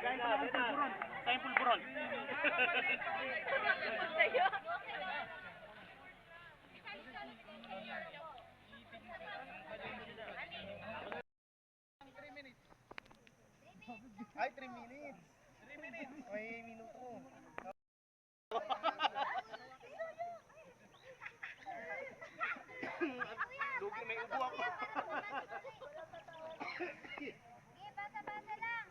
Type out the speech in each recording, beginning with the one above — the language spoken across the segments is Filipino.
Sayang pulburon. Ay, 3 minutes. 3 minutes. May minuto. Lugi, may ubo ako. Bata-bata lang.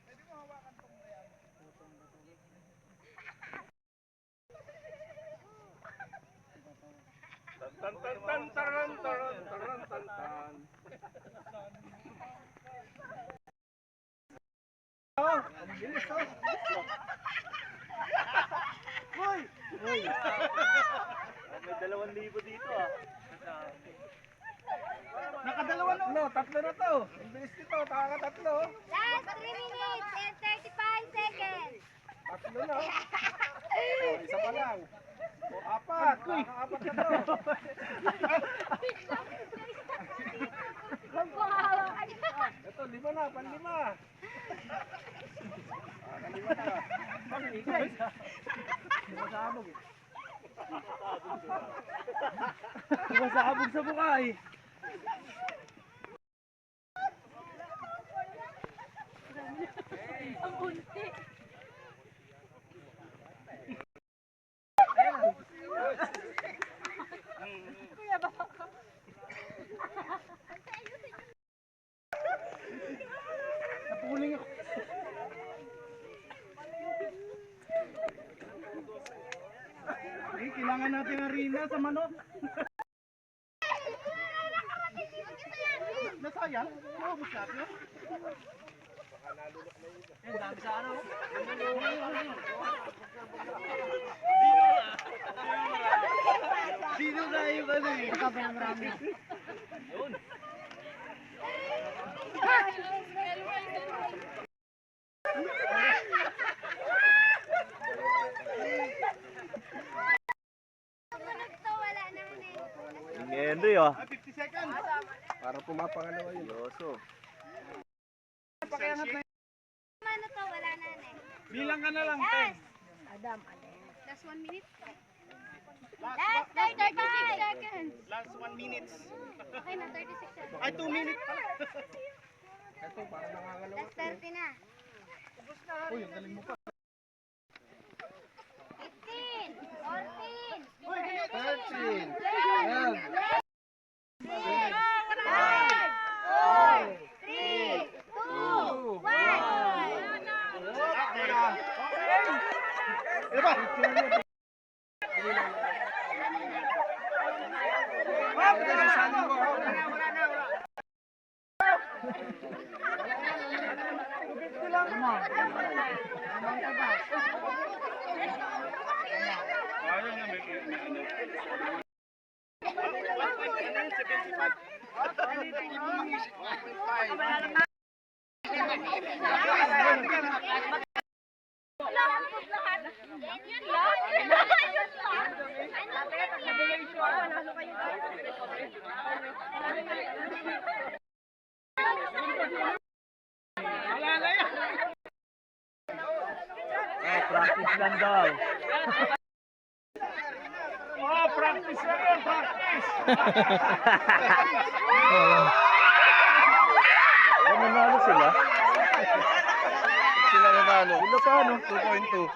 Pwede mo hawakan tong mayan. Tan tan tan taran taran taran tan tan. Oh, ang bilis oh. Hoy! Hoy! May 2,000 dito ah. Nakadalawa na no, tatlo na to. Ang bilis nito, nakakatatlo. Last 3 minutes and 35 seconds. Tatlo na. Oh, isa pa lang. O, apat. Nakaapat na to. Ito, 5 na, pan-5. Pan-5 na. Pag-igay. Sumasabog eh. Sumasabog sa mukha eh. Ang unti. Kuya ba? Napuling ako. Eh, kailangan natin harina sa manok. Nasayang? Naubos natin. Eh, dami sa ano? Sino na yung ano eh? Marami. Yun. Ngendo yun. 50 seconds. Para pumapangalawa yun. Yoso. Pakiangat na yun. Ano to? Wala na eh. Bilang ka na lang, Yes! 10. Adam, last 1 minute. Last 36 seconds. Last 1 minute. Okay na, 36 seconds. Ay, 2 minutes pala. Ito, parang nakakalawa. Last 30 na. Uy, ang galing mo pa. 15, 14, Uy, 13. 12, 5, 4, 3, 2, 1. Ano ba? Practice lang daw. Oh, practice lang yun, practice! Nanalo sila? Sila nanalo. Sila paano? 2.2.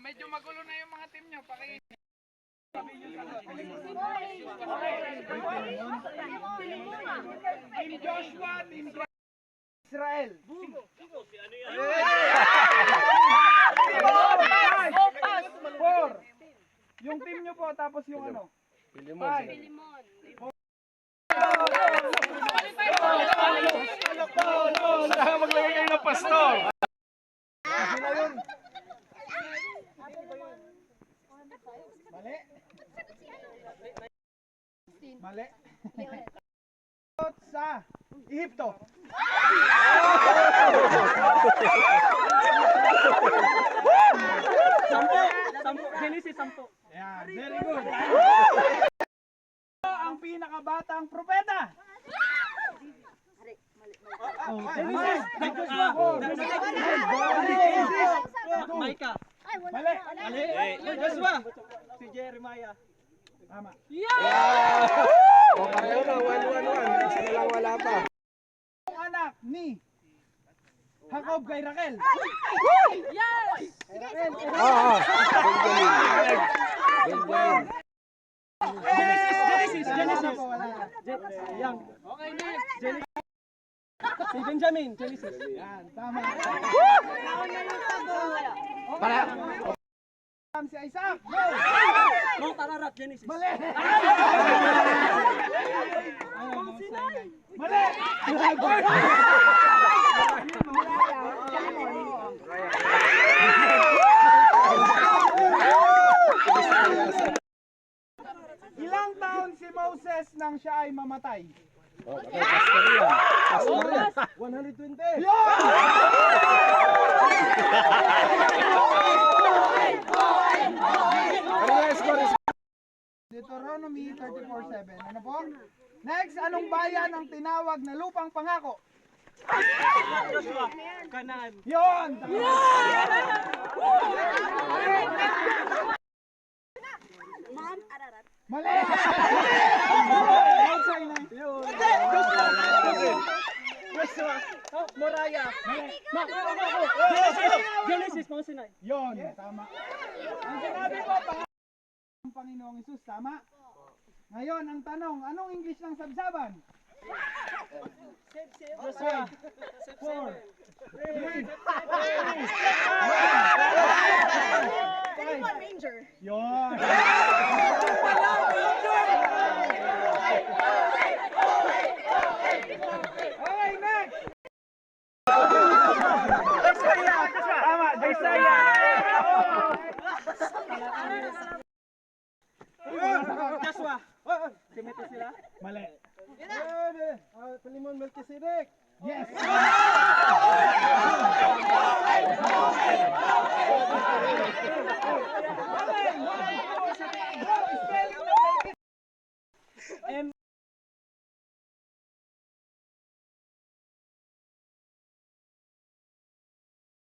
Medyo magulo na yung mga team nyo. Team Joshua, Team Israel. Four. Yung team nyo po, tapos yung ano? Five. Maglagay kayo ng pastor. Sila yun. Mali. Mali. Sa Ehipto. Genesis 10. Ayan, very good. Ang pinakabatang propeta. Micah. Mali. Joshua. Si Jeremiah. Tama. O, pareho na, 1-1-1. Isa na lang wala pa. Ang anak ni Jacob kay Raquel. Oo. Benjamin. Genesis. Wala na. Yang. Okay, next. Genesis. Si Benjamin. Genesis. Yan, tama. Si Isaac. Go! Mount Ararat. Genesis. Mali. Mali. Ilang taon si Moses nang siya ay mamatay? Oh, pastor yan. Pastor yan. 120. Ano yung score? Deuteronomy 34:7. Ano po? Next, anong bayan ang tinawag na lupang pangako? Joshua. Kanaan. Yon! Mali! Mount Sinai. Joshua. Oh, Moraya. Genesis. Mount Sinai. Yon, tama. Ang sinabi ko, ang Panginoong Isus, tama? Ngayon, ang tanong, anong English ng sabsaban? Joshua. 4, 3, Ranger. Yon! Okay, next! Tama, Josiah! Joshua. Simete sila. Mali. Palimon Melchizedek. Yes!